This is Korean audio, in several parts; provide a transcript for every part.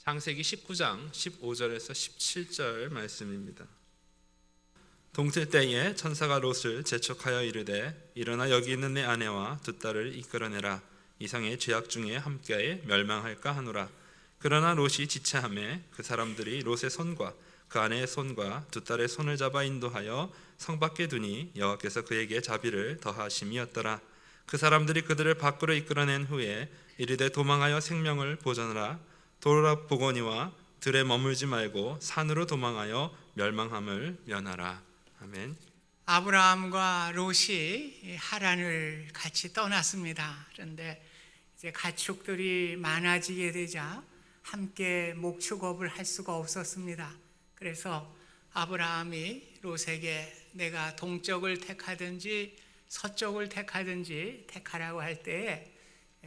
창세기 19장 15절에서 17절 말씀입니다. 동틀 때에 천사가 롯을 재촉하여 이르되 일어나 여기 있는 내 아내와 두 딸을 이끌어내라. 이상의 죄악 중에 함께 멸망할까 하노라. 그러나 롯이 지체하매 그 사람들이 롯의 손과 그 아내의 손과 두 딸의 손을 잡아 인도하여 성 밖에 두니 여호와께서 그에게 자비를 더하심이었더라. 그 사람들이 그들을 밖으로 이끌어낸 후에 이르되 도망하여 생명을 보존하라. 돌아보거니와 들에 머물지 말고 산으로 도망하여 멸망함을 면하라. 아멘. 아브라함과 롯이 하란을 같이 떠났습니다. 그런데 이제 가축들이 많아지게 되자 함께 목축업을 할 수가 없었습니다. 그래서 아브라함이 롯에게 내가 동쪽을 택하든지 서쪽을 택하든지 택하라고 할 때에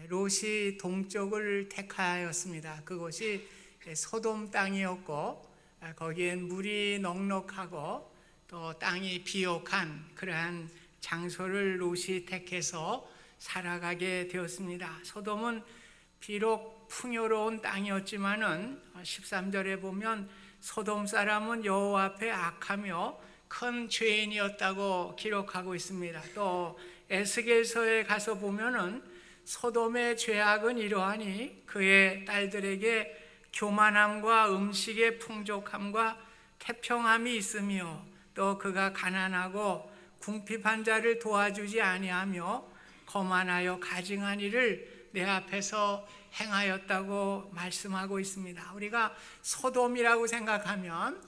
롯이 동쪽을 택하였습니다. 그곳이 소돔 땅이었고 거기엔 물이 넉넉하고 또 땅이 비옥한 그러한 장소를 롯이 택해서 살아가게 되었습니다. 소돔은 비록 풍요로운 땅이었지만은 13절에 보면 소돔 사람은 여호와 앞에 악하며 큰 죄인이었다고 기록하고 있습니다. 또 에스겔서에 가서 보면은 소돔의 죄악은 이러하니 그의 딸들에게 교만함과 음식의 풍족함과 태평함이 있으며 또 그가 가난하고 궁핍한 자를 도와주지 아니하며 거만하여 가증한 일을 내 앞에서 행하였다고 말씀하고 있습니다. 우리가 소돔이라고 생각하면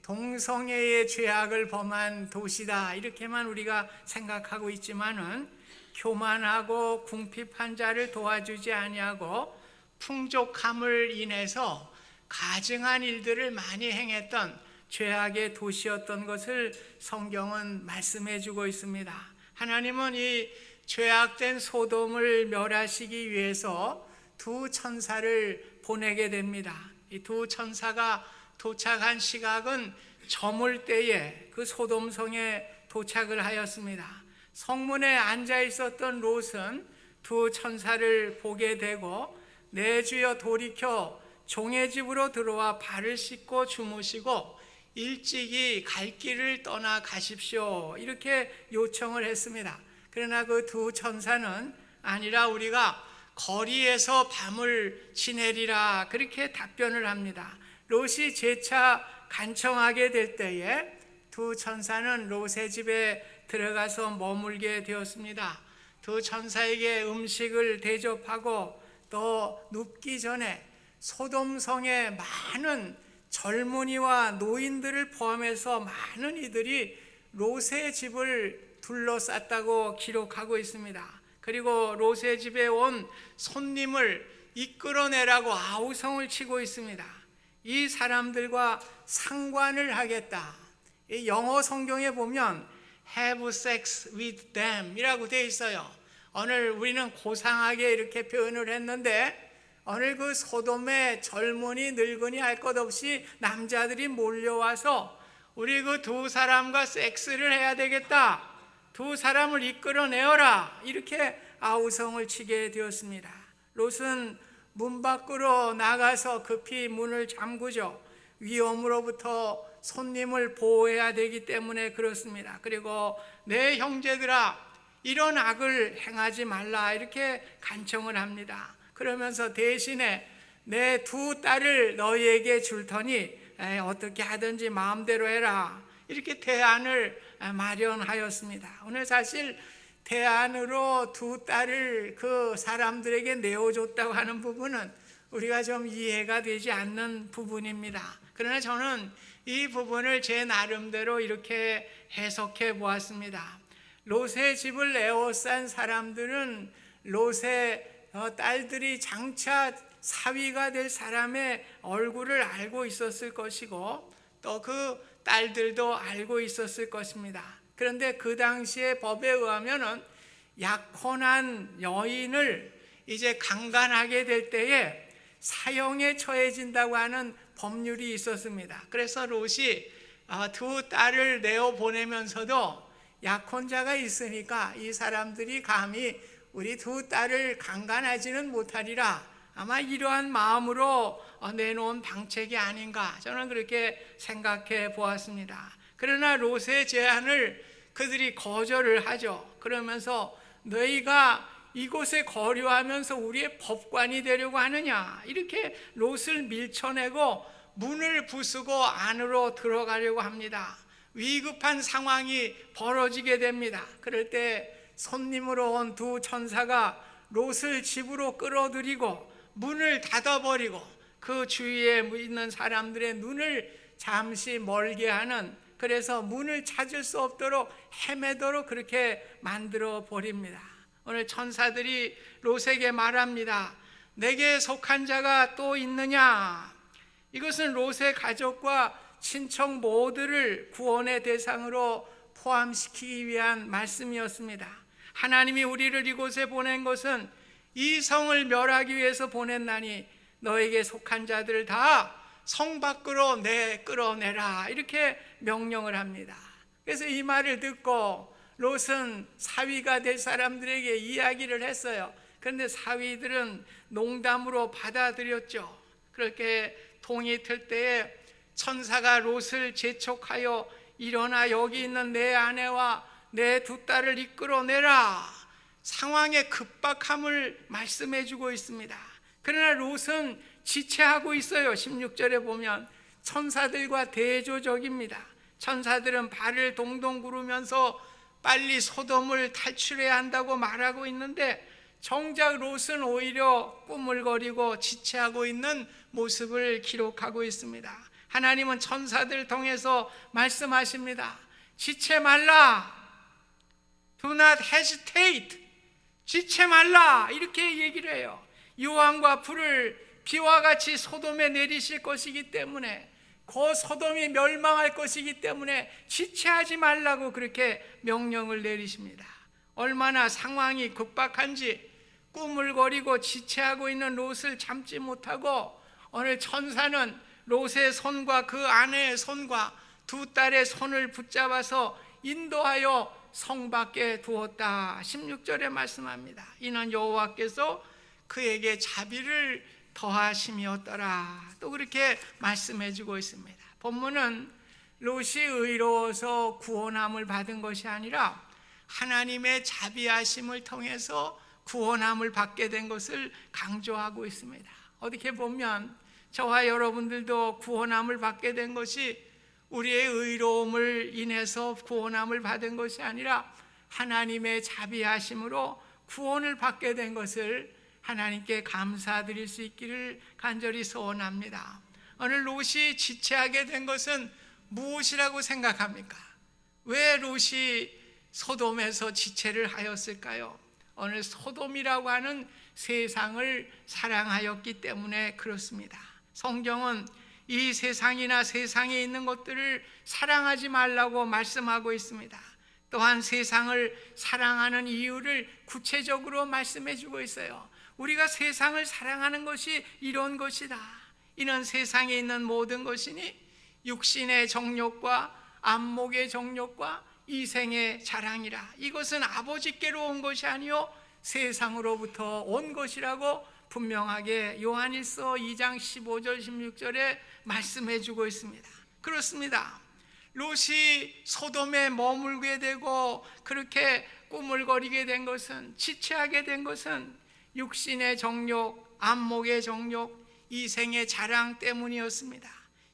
동성애의 죄악을 범한 도시다 이렇게만 우리가 생각하고 있지만은 교만하고 궁핍한 자를 도와주지 아니하고 풍족함을 인해서 가증한 일들을 많이 행했던 죄악의 도시였던 것을 성경은 말씀해 주고 있습니다. 하나님은 이 죄악된 소돔을 멸하시기 위해서 두 천사를 보내게 됩니다. 이 두 천사가 도착한 시각은 저물 때에 그 소돔성에 도착을 하였습니다. 성문에 앉아 있었던 롯은 두 천사를 보게 되고 내 주여 돌이켜 종의 집으로 들어와 발을 씻고 주무시고 일찍이 갈 길을 떠나 가십시오 이렇게 요청을 했습니다. 그러나 그 두 천사는 아니라 우리가 거리에서 밤을 지내리라 그렇게 답변을 합니다. 롯이 재차 간청하게 될 때에 두 천사는 롯의 집에 들어가서 머물게 되었습니다. 두 천사에게 음식을 대접하고 또 눕기 전에 소돔성의 많은 젊은이와 노인들을 포함해서 많은 이들이 롯의 집을 둘러쌌다고 기록하고 있습니다. 그리고 롯의 집에 온 손님을 이끌어내라고 아우성을 치고 있습니다. 이 사람들과 상관을 하겠다. 이 영어 성경에 보면 have sex with them 이라고 되어 있어요. 오늘 우리는 고상하게 이렇게 표현을 했는데 오늘 그 소돔의 젊은이 늙은이 할 것 없이 남자들이 몰려와서 우리 그 두 사람과 섹스를 해야 되겠다. 두 사람을 이끌어내어라. 이렇게 아우성을 치게 되었습니다. 롯은 문 밖으로 나가서 급히 문을 잠그죠. 위험으로부터 손님을 보호해야 되기 때문에 그렇습니다. 그리고 내 형제들아 이런 악을 행하지 말라 이렇게 간청을 합니다. 그러면서 대신에 내 두 딸을 너희에게 줄 터니 어떻게 하든지 마음대로 해라 이렇게 대안을 마련하였습니다. 오늘 사실 대안으로 두 딸을 그 사람들에게 내어줬다고 하는 부분은 우리가 좀 이해가 되지 않는 부분입니다. 그러나 저는 이 부분을 제 나름대로 이렇게 해석해 보았습니다. 롯의 집을 에워싼 사람들은 롯의 딸들이 장차 사위가 될 사람의 얼굴을 알고 있었을 것이고 또 그 딸들도 알고 있었을 것입니다. 그런데 그 당시의 법에 의하면은 약혼한 여인을 이제 강간하게 될 때에 사형에 처해진다고 하는 법률이 있었습니다. 그래서 롯이 두 딸을 내어 보내면서도 약혼자가 있으니까 이 사람들이 감히 우리 두 딸을 강간하지는 못하리라 아마 이러한 마음으로 내놓은 방책이 아닌가, 저는 그렇게 생각해 보았습니다. 그러나 롯의 제안을 그들이 거절을 하죠. 그러면서 너희가 이곳에 거류하면서 우리의 법관이 되려고 하느냐, 이렇게 롯을 밀쳐내고 문을 부수고 안으로 들어가려고 합니다. 위급한 상황이 벌어지게 됩니다. 그럴 때 손님으로 온 두 천사가 롯을 집으로 끌어들이고 문을 닫아버리고 그 주위에 있는 사람들의 눈을 잠시 멀게 하는, 그래서 문을 찾을 수 없도록 헤매도록 그렇게 만들어 버립니다. 오늘 천사들이 롯에게 말합니다. 내게 속한 자가 또 있느냐? 이것은 롯의 가족과 친척 모두를 구원의 대상으로 포함시키기 위한 말씀이었습니다. 하나님이 우리를 이곳에 보낸 것은 이 성을 멸하기 위해서 보냈나니 너에게 속한 자들을 다 성 밖으로 끌어내라, 이렇게 명령을 합니다. 그래서 이 말을 듣고 롯은 사위가 될 사람들에게 이야기를 했어요. 그런데 사위들은 농담으로 받아들였죠. 그렇게 동이 틀 때에 천사가 롯을 재촉하여 일어나 여기 있는 내 아내와 내 두 딸을 이끌어내라, 상황의 급박함을 말씀해 주고 있습니다. 그러나 롯은 지체하고 있어요. 16절에 보면 천사들과 대조적입니다. 천사들은 발을 동동 구르면서 빨리 소돔을 탈출해야 한다고 말하고 있는데 정작 롯은 오히려 꾸물거리고 지체하고 있는 모습을 기록하고 있습니다. 하나님은 천사들 통해서 말씀하십니다. 지체 말라. Do not hesitate. 지체 말라, 이렇게 얘기를 해요. 유황과 불을 비와 같이 소돔에 내리실 것이기 때문에, 그 소돔이 멸망할 것이기 때문에 지체하지 말라고 그렇게 명령을 내리십니다. 얼마나 상황이 급박한지 꾸물거리고 지체하고 있는 롯을 참지 못하고 오늘 천사는 롯의 손과 그 아내의 손과 두 딸의 손을 붙잡아서 인도하여 성 밖에 두었다. 16절에 말씀합니다. 이는 여호와께서 그에게 자비를 더하심이었더라. 또 그렇게 말씀해 주고 있습니다. 본문은 롯이 의로워서 구원함을 받은 것이 아니라 하나님의 자비하심을 통해서 구원함을 받게 된 것을 강조하고 있습니다. 어떻게 보면 저와 여러분들도 구원함을 받게 된 것이 우리의 의로움을 인해서 구원함을 받은 것이 아니라 하나님의 자비하심으로 구원을 받게 된 것을 하나님께 감사드릴 수 있기를 간절히 소원합니다. 오늘 롯이 지체하게 된 것은 무엇이라고 생각합니까? 왜 롯이 소돔에서 지체를 하였을까요? 오늘 소돔이라고 하는 세상을 사랑하였기 때문에 그렇습니다. 성경은 이 세상이나 세상에 있는 것들을 사랑하지 말라고 말씀하고 있습니다. 또한 세상을 사랑하는 이유를 구체적으로 말씀해 주고 있어요. 우리가 세상을 사랑하는 것이 이런 것이다. 이는 세상에 있는 모든 것이니 육신의 정욕과 안목의 정욕과 이생의 자랑이라. 이것은 아버지께로 온 것이 아니요 세상으로부터 온 것이라고 분명하게 요한일서 2장 15절 16절에 말씀해 주고 있습니다. 그렇습니다. 롯이 소돔에 머물게 되고 그렇게 꾸물거리게 된 것은, 지체하게 된 것은 육신의 정욕, 안목의 정욕, 이생의 자랑 때문이었습니다.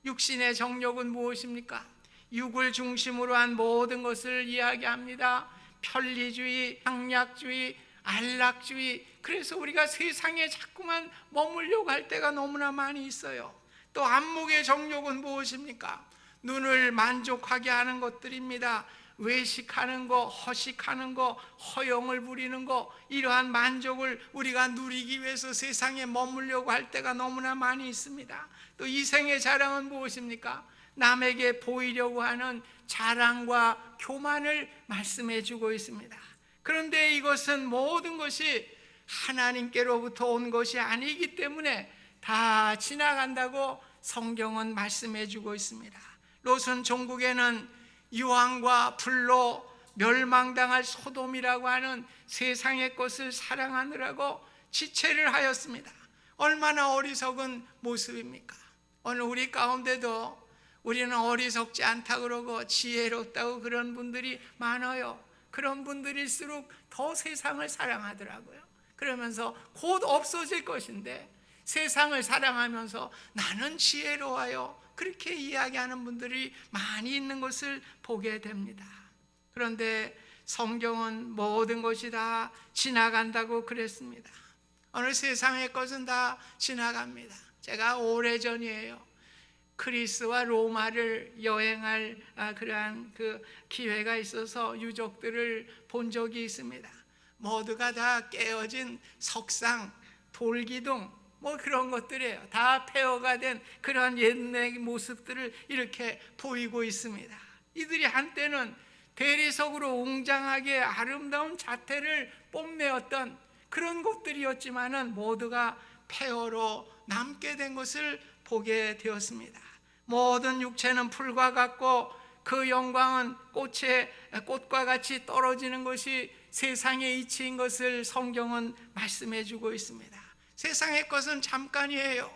육신의 정욕은 무엇입니까? 육을 중심으로 한 모든 것을 이야기합니다. 편리주의, 향락주의, 안락주의. 그래서 우리가 세상에 자꾸만 머물려고 할 때가 너무나 많이 있어요. 또 안목의 정욕은 무엇입니까? 눈을 만족하게 하는 것들입니다. 외식하는 거, 허식하는 거, 허영을 부리는 거, 이러한 만족을 우리가 누리기 위해서 세상에 머물려고 할 때가 너무나 많이 있습니다. 또 이생의 자랑은 무엇입니까? 남에게 보이려고 하는 자랑과 교만을 말씀해 주고 있습니다. 그런데 이것은 모든 것이 하나님께로부터 온 것이 아니기 때문에 다 지나간다고 성경은 말씀해 주고 있습니다. 롯은 종국에는 유황과 불로 멸망당할 소돔이라고 하는 세상의 것을 사랑하느라고 지체를 하였습니다. 얼마나 어리석은 모습입니까? 오늘 우리 가운데도 우리는 어리석지 않다 그러고 지혜롭다고 그런 분들이 많아요. 그런 분들일수록 더 세상을 사랑하더라고요. 그러면서 곧 없어질 것인데 세상을 사랑하면서 나는 지혜로워요, 그렇게 이야기하는 분들이 많이 있는 것을 보게 됩니다. 그런데 성경은 모든 것이 다 지나간다고 그랬습니다. 어느 세상의 것은 다 지나갑니다. 제가 오래전이에요. 그리스와 로마를 여행할 그러한 그 기회가 있어서 유적들을 본 적이 있습니다. 모두가 다 깨어진 석상, 돌기둥 뭐 그런 것들이에요. 다 폐허가 된 그런 옛날 모습들을 이렇게 보이고 있습니다. 이들이 한때는 대리석으로 웅장하게 아름다운 자태를 뽐내었던 그런 곳들이었지만은 모두가 폐허로 남게 된 것을 보게 되었습니다. 모든 육체는 풀과 같고 그 영광은 꽃과 같이 떨어지는 것이 세상의 이치인 것을 성경은 말씀해 주고 있습니다. 세상의 것은 잠깐이에요.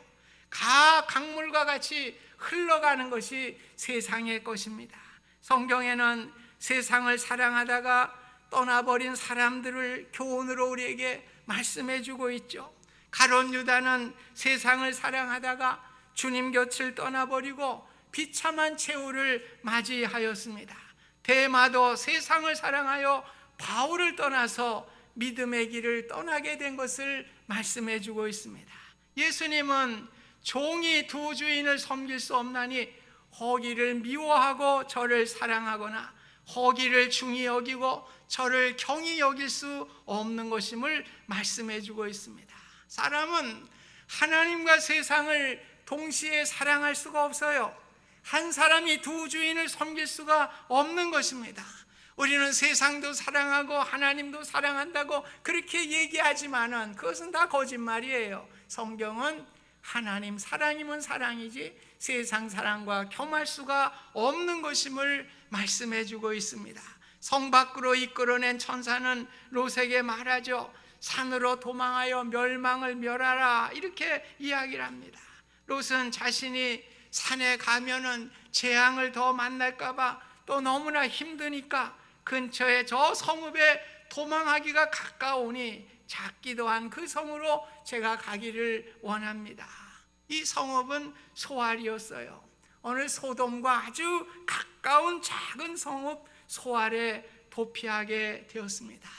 강물과 같이 흘러가는 것이 세상의 것입니다. 성경에는 세상을 사랑하다가 떠나버린 사람들을 교훈으로 우리에게 말씀해 주고 있죠. 가룟 유다는 세상을 사랑하다가 주님 곁을 떠나버리고 비참한 최후를 맞이하였습니다. 데마도 세상을 사랑하여 바울을 떠나서 믿음의 길을 떠나게 된 것을 말씀해 주고 있습니다. 예수님은 종이 두 주인을 섬길 수 없나니 허기를 미워하고 저를 사랑하거나 허기를 중히 여기고 저를 경히 여길 수 없는 것임을 말씀해 주고 있습니다. 사람은 하나님과 세상을 동시에 사랑할 수가 없어요. 한 사람이 두 주인을 섬길 수가 없는 것입니다. 우리는 세상도 사랑하고 하나님도 사랑한다고 그렇게 얘기하지만은 그것은 다 거짓말이에요. 성경은 하나님 사랑이면 사랑이지 세상 사랑과 겸할 수가 없는 것임을 말씀해 주고 있습니다. 성 밖으로 이끌어낸 천사는 롯에게 말하죠. 산으로 도망하여 멸망을 멸하라, 이렇게 이야기를 합니다. 롯은 자신이 산에 가면은 재앙을 더 만날까 봐 또 너무나 힘드니까 근처에 저 성읍에 도망하기가 가까우니 작기도 한 그 성으로 제가 가기를 원합니다. 이 성읍은 소알이었어요. 오늘 소돔과 아주 가까운 작은 성읍 소알에 도피하게 되었습니다.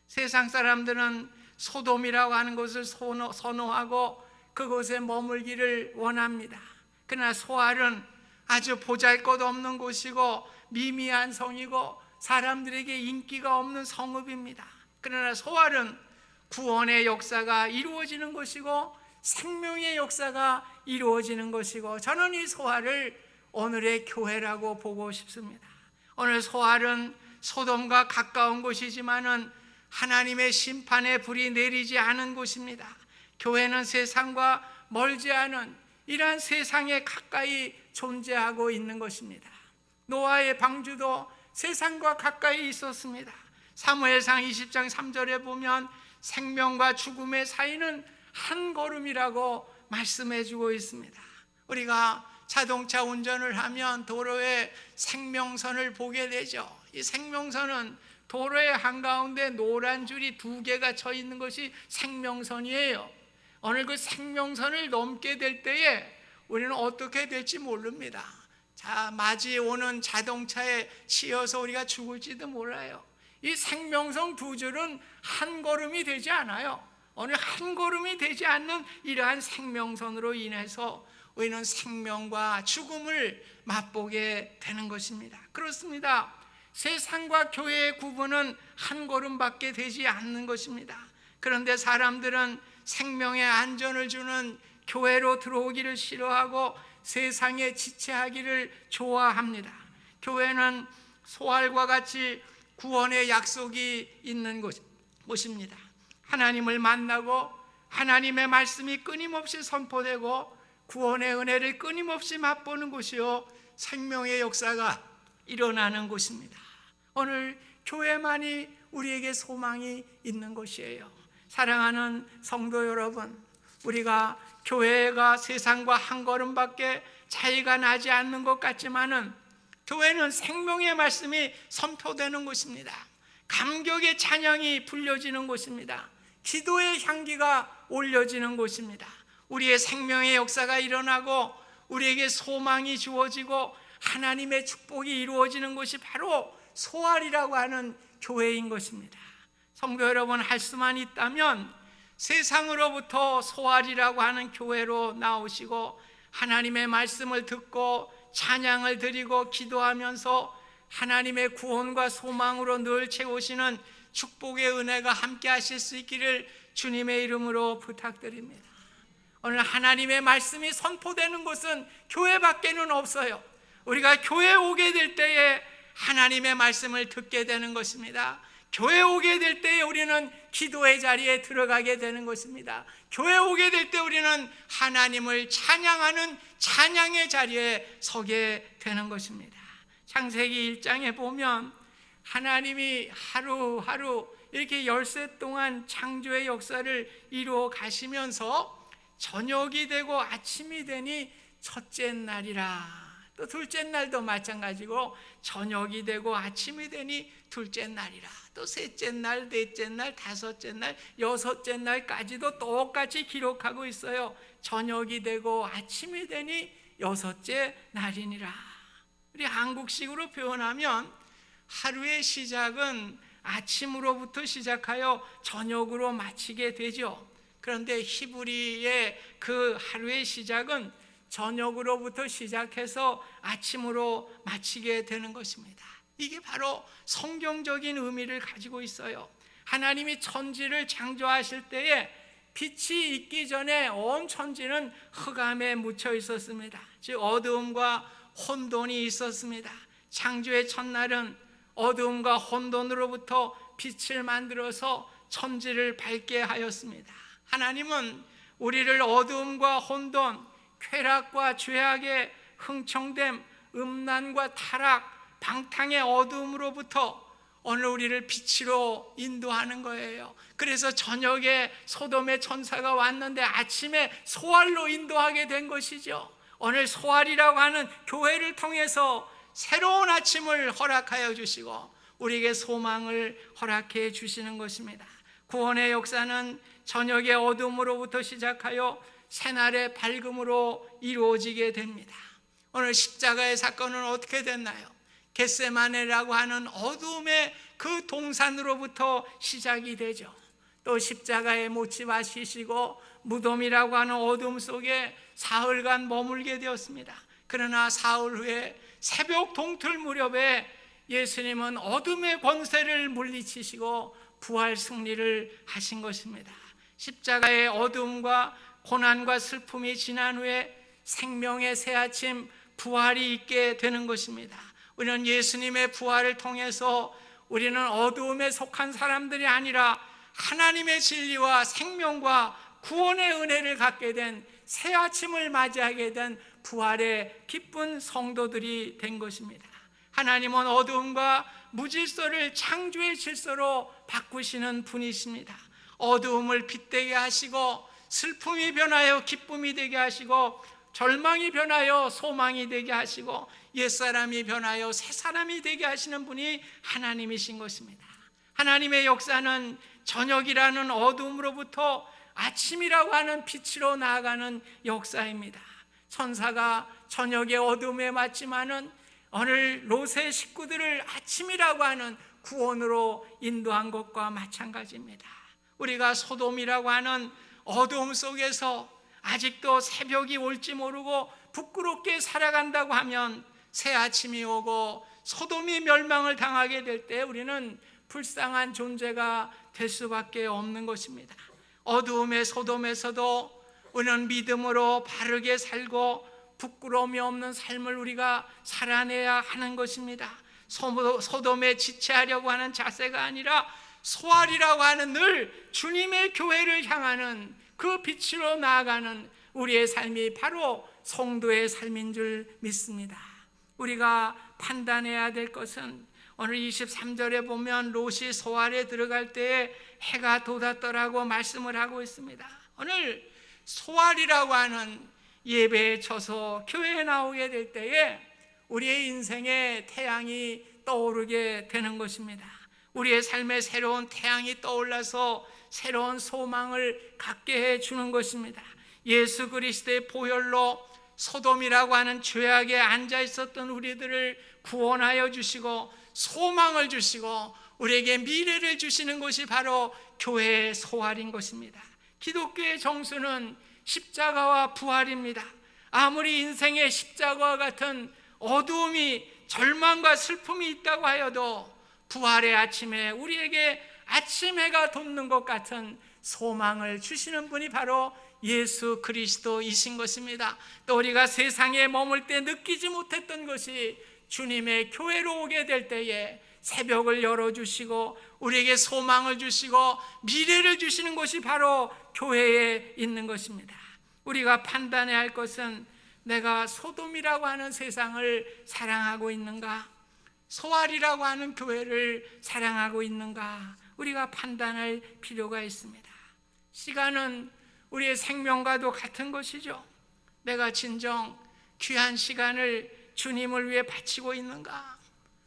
세상 사람들은 소돔이라고 하는 곳을 선호하고 그곳에 머물기를 원합니다. 그러나 소알은 아주 보잘것없는 곳이고 미미한 성이고 사람들에게 인기가 없는 성읍입니다. 그러나 소알은 구원의 역사가 이루어지는 곳이고 생명의 역사가 이루어지는 것이고 저는 이 소알을 오늘의 교회라고 보고 싶습니다. 오늘 소알은 소돔과 가까운 곳이지만은 하나님의 심판의 불이 내리지 않은 곳입니다. 교회는 세상과 멀지 않은 이러한 세상에 가까이 존재하고 있는 것입니다. 노아의 방주도 세상과 가까이 있었습니다. 사무엘상 20장 3절에 보면 생명과 죽음의 사이는 한 걸음이라고 말씀해 주고 있습니다. 우리가 자동차 운전을 하면 도로에 생명선을 보게 되죠. 이 생명선은 도로의 한가운데 노란 줄이 2개가 쳐 있는 것이 생명선이에요. 오늘 그 생명선을 넘게 될 때에 우리는 어떻게 될지 모릅니다. 맞이 오는 자동차에 치여서 우리가 죽을지도 몰라요. 이 생명선 2줄은 한 걸음이 되지 않아요. 오늘 한 걸음이 되지 않는 이러한 생명선으로 인해서 우리는 생명과 죽음을 맛보게 되는 것입니다. 그렇습니다. 세상과 교회의 구분은 한 걸음밖에 되지 않는 것입니다. 그런데 사람들은 생명의 안전을 주는 교회로 들어오기를 싫어하고 세상에 지체하기를 좋아합니다. 교회는 소알과 같이 구원의 약속이 있는 곳입니다. 하나님을 만나고 하나님의 말씀이 끊임없이 선포되고 구원의 은혜를 끊임없이 맛보는 곳이요 생명의 역사가 일어나는 곳입니다. 오늘 교회만이 우리에게 소망이 있는 곳이에요. 사랑하는 성도 여러분, 우리가 교회가 세상과 한 걸음밖에 차이가 나지 않는 것 같지만은 교회는 생명의 말씀이 선포되는 곳입니다. 감격의 찬양이 불려지는 곳입니다. 기도의 향기가 올려지는 곳입니다. 우리의 생명의 역사가 일어나고 우리에게 소망이 주어지고 하나님의 축복이 이루어지는 곳이 바로 소알이라고 하는 교회인 것입니다. 성도 여러분, 할 수만 있다면 세상으로부터 소알이라고 하는 교회로 나오시고 하나님의 말씀을 듣고 찬양을 드리고 기도하면서 하나님의 구원과 소망으로 늘 채우시는 축복의 은혜가 함께 하실 수 있기를 주님의 이름으로 부탁드립니다. 오늘 하나님의 말씀이 선포되는 곳은 교회밖에는 없어요. 우리가 교회에 오게 될 때에 하나님의 말씀을 듣게 되는 것입니다. 교회에 오게 될 때에 우리는 기도의 자리에 들어가게 되는 것입니다. 교회에 오게 될 때 우리는 하나님을 찬양하는 찬양의 자리에 서게 되는 것입니다. 창세기 1장에 보면 하나님이 하루하루 이렇게 열세 동안 창조의 역사를 이루어 가시면서 저녁이 되고 아침이 되니 첫째 날이라. 또 둘째 날도 마찬가지고 저녁이 되고 아침이 되니 둘째 날이라. 또 셋째 날, 넷째 날, 다섯째 날, 여섯째 날까지도 똑같이 기록하고 있어요. 저녁이 되고 아침이 되니 여섯째 날이니라. 우리 한국식으로 표현하면 하루의 시작은 아침으로부터 시작하여 저녁으로 마치게 되죠. 그런데 히브리의 그 하루의 시작은 저녁으로부터 시작해서 아침으로 마치게 되는 것입니다. 이게 바로 성경적인 의미를 가지고 있어요. 하나님이 천지를 창조하실 때에 빛이 있기 전에 온 천지는 흑암에 묻혀 있었습니다. 즉 어두움과 혼돈이 있었습니다. 창조의 첫날은 어두움과 혼돈으로부터 빛을 만들어서 천지를 밝게 하였습니다. 하나님은 우리를 어두움과 혼돈, 쾌락과 죄악의 흥청됨, 음란과 타락, 방탕의 어두움으로부터 오늘 우리를 빛으로 인도하는 거예요. 그래서 저녁에 소돔의 천사가 왔는데 아침에 소알로 인도하게 된 것이죠. 오늘 소알이라고 하는 교회를 통해서 새로운 아침을 허락하여 주시고 우리에게 소망을 허락해 주시는 것입니다. 구원의 역사는 저녁의 어둠으로부터 시작하여 새날의 밝음으로 이루어지게 됩니다. 오늘 십자가의 사건은 어떻게 됐나요? 겟세마네라고 하는 어두움의 그 동산으로부터 시작이 되죠. 또 십자가에 묻지 마시고 무덤이라고 하는 어둠 속에 사흘간 머물게 되었습니다. 그러나 사흘 후에 새벽 동틀 무렵에 예수님은 어둠의 권세를 물리치시고 부활 승리를 하신 것입니다. 십자가의 어둠과 고난과 슬픔이 지난 후에 생명의 새 아침 부활이 있게 되는 것입니다. 우리는 예수님의 부활을 통해서 우리는 어두움에 속한 사람들이 아니라 하나님의 진리와 생명과 구원의 은혜를 갖게 된 새 아침을 맞이하게 된 부활의 기쁜 성도들이 된 것입니다. 하나님은 어두움과 무질서를 창조의 질서로 바꾸시는 분이십니다. 어두움을 빛되게 하시고 슬픔이 변하여 기쁨이 되게 하시고 절망이 변하여 소망이 되게 하시고 옛사람이 변하여 새사람이 되게 하시는 분이 하나님이신 것입니다. 하나님의 역사는 저녁이라는 어두움으로부터 아침이라고 하는 빛으로 나아가는 역사입니다. 천사가 저녁의 어둠에 맞지만은 오늘 롯의 식구들을 아침이라고 하는 구원으로 인도한 것과 마찬가지입니다. 우리가 소돔이라고 하는 어두움 속에서 아직도 새벽이 올지 모르고 부끄럽게 살아간다고 하면 새 아침이 오고 소돔이 멸망을 당하게 될 때 우리는 불쌍한 존재가 될 수밖에 없는 것입니다. 어두움의 소돔에서도 우리는 믿음으로 바르게 살고 부끄러움이 없는 삶을 우리가 살아내야 하는 것입니다. 소돔에 지체하려고 하는 자세가 아니라 소알이라고 하는 늘 주님의 교회를 향하는 그 빛으로 나아가는 우리의 삶이 바로 성도의 삶인 줄 믿습니다. 우리가 판단해야 될 것은 오늘 23절에 보면 롯이 소알에 들어갈 때에 해가 돋았더라고 말씀을 하고 있습니다. 오늘 소활이라고 하는 예배에 쳐서 교회에 나오게 될 때에 우리의 인생의 태양이 떠오르게 되는 것입니다. 우리의 삶에 새로운 태양이 떠올라서 새로운 소망을 갖게 해주는 것입니다. 예수 그리스도의 보혈로 소돔이라고 하는 죄악에 앉아 있었던 우리들을 구원하여 주시고 소망을 주시고 우리에게 미래를 주시는 것이 바로 교회의 소활인 것입니다. 기독교의 정수는 십자가와 부활입니다. 아무리 인생에 십자가와 같은 어두움이 절망과 슬픔이 있다고 하여도 부활의 아침에 우리에게 아침 해가 돋는 것 같은 소망을 주시는 분이 바로 예수 그리스도이신 것입니다. 또 우리가 세상에 머물 때 느끼지 못했던 것이 주님의 교회로 오게 될 때에 새벽을 열어주시고 우리에게 소망을 주시고 미래를 주시는 것이 바로 교회에 있는 것입니다. 우리가 판단해야 할 것은 내가 소돔이라고 하는 세상을 사랑하고 있는가, 소활이라고 하는 교회를 사랑하고 있는가, 우리가 판단할 필요가 있습니다. 시간은 우리의 생명과도 같은 것이죠. 내가 진정 귀한 시간을 주님을 위해 바치고 있는가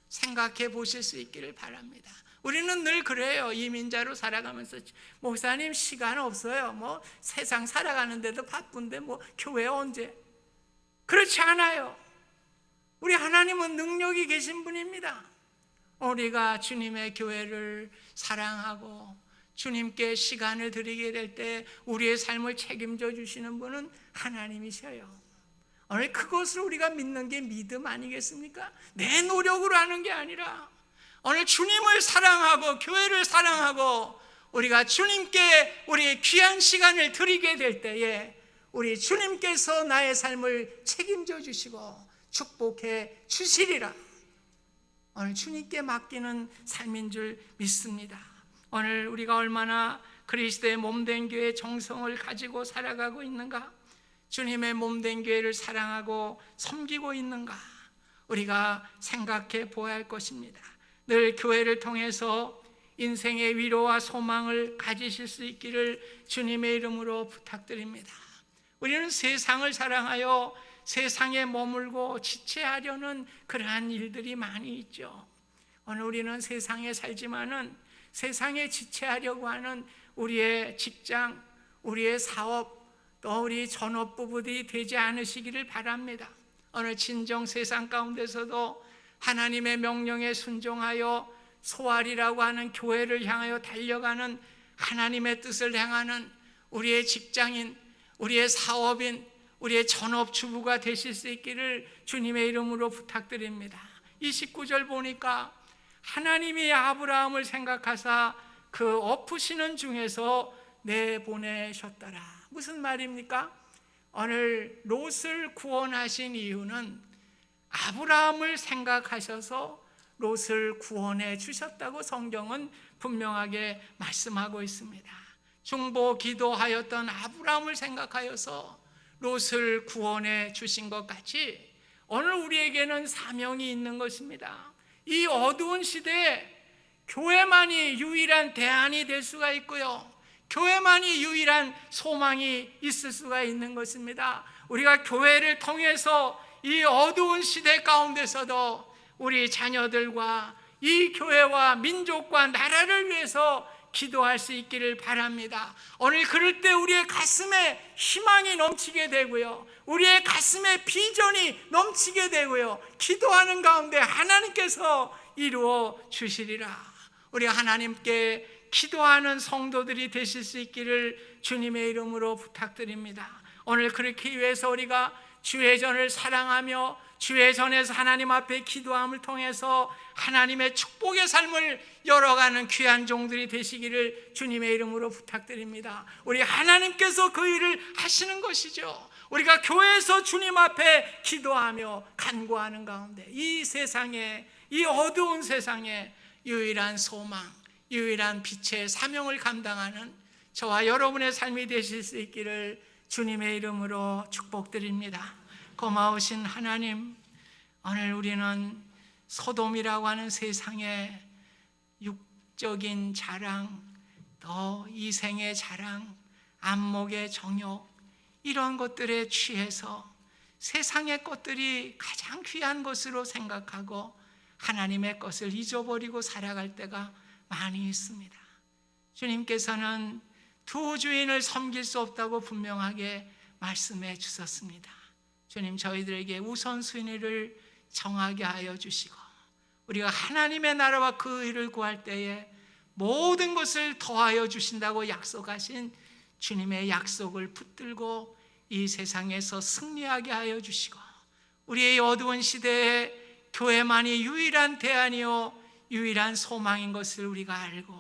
생각해 보실 수 있기를 바랍니다. 우리는 늘 그래요. 이민자로 살아가면서 목사님 시간 없어요. 세상 살아가는데도 바쁜데 교회 언제? 그렇지 않아요. 우리 하나님은 능력이 계신 분입니다. 우리가 주님의 교회를 사랑하고 주님께 시간을 드리게 될 때 우리의 삶을 책임져 주시는 분은 하나님이셔요. 오늘 그것을 우리가 믿는 게 믿음 아니겠습니까? 내 노력으로 하는 게 아니라 오늘 주님을 사랑하고 교회를 사랑하고 우리가 주님께 우리의 귀한 시간을 드리게 될 때에 우리 주님께서 나의 삶을 책임져 주시고 축복해 주시리라. 오늘 주님께 맡기는 삶인 줄 믿습니다. 오늘 우리가 얼마나 그리스도의 몸된 교회의 정성을 가지고 살아가고 있는가, 주님의 몸된 교회를 사랑하고 섬기고 있는가, 우리가 생각해 보아야 할 것입니다. 늘 교회를 통해서 인생의 위로와 소망을 가지실 수 있기를 주님의 이름으로 부탁드립니다. 우리는 세상을 사랑하여 세상에 머물고 지체하려는 그러한 일들이 많이 있죠. 오늘 우리는 세상에 살지만은 세상에 지체하려고 하는 우리의 직장, 우리의 사업, 또 우리 전업부부들이 되지 않으시기를 바랍니다. 오늘 진정 세상 가운데서도 하나님의 명령에 순종하여 소활이라고 하는 교회를 향하여 달려가는 하나님의 뜻을 행하는 우리의 직장인, 우리의 사업인, 우리의 전업주부가 되실 수 있기를 주님의 이름으로 부탁드립니다. 29절 보니까 하나님이 아브라함을 생각하사 그 엎으시는 중에서 내보내셨더라. 무슨 말입니까? 오늘 롯을 구원하신 이유는 아브라함을 생각하셔서 롯을 구원해 주셨다고 성경은 분명하게 말씀하고 있습니다. 중보 기도하였던 아브라함을 생각하여서 롯을 구원해 주신 것 같이 오늘 우리에게는 사명이 있는 것입니다. 이 어두운 시대에 교회만이 유일한 대안이 될 수가 있고요, 교회만이 유일한 소망이 있을 수가 있는 것입니다. 우리가 교회를 통해서 이 어두운 시대 가운데서도 우리 자녀들과 이 교회와 민족과 나라를 위해서 기도할 수 있기를 바랍니다. 오늘 그럴 때 우리의 가슴에 희망이 넘치게 되고요, 우리의 가슴에 비전이 넘치게 되고요, 기도하는 가운데 하나님께서 이루어 주시리라. 우리 하나님께 기도하는 성도들이 되실 수 있기를 주님의 이름으로 부탁드립니다. 오늘 그렇게 위해서 우리가 주회전을 사랑하며 주회전에서 하나님 앞에 기도함을 통해서 하나님의 축복의 삶을 열어가는 귀한 종들이 되시기를 주님의 이름으로 부탁드립니다. 우리 하나님께서 그 일을 하시는 것이죠. 우리가 교회에서 주님 앞에 기도하며 간구하는 가운데 이 세상에, 이 어두운 세상에 유일한 소망, 유일한 빛의 사명을 감당하는 저와 여러분의 삶이 되실 수 있기를 주님의 이름으로 축복드립니다. 고마우신 하나님, 오늘 우리는 소돔이라고 하는 세상의 육적인 자랑, 또 이생의 자랑, 안목의 정욕, 이런 것들에 취해서 세상의 것들이 가장 귀한 것으로 생각하고 하나님의 것을 잊어버리고 살아갈 때가 많이 있습니다. 주님께서는 두 주인을 섬길 수 없다고 분명하게 말씀해 주셨습니다. 주님, 저희들에게 우선순위를 정하게 하여 주시고 우리가 하나님의 나라와 그 의를 구할 때에 모든 것을 더하여 주신다고 약속하신 주님의 약속을 붙들고 이 세상에서 승리하게 하여 주시고 우리의 어두운 시대에 교회만이 유일한 대안이요 유일한 소망인 것을 우리가 알고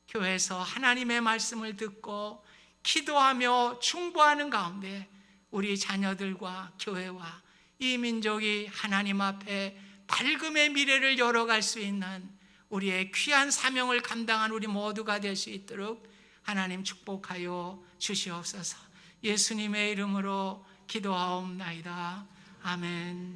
교회에서 하나님의 말씀을 듣고 기도하며 충고하는 가운데 우리 자녀들과 교회와 이 민족이 하나님 앞에 밝음의 미래를 열어갈 수 있는 우리의 귀한 사명을 감당한 우리 모두가 될 수 있도록 하나님 축복하여 주시옵소서. 예수님의 이름으로 기도하옵나이다. 아멘.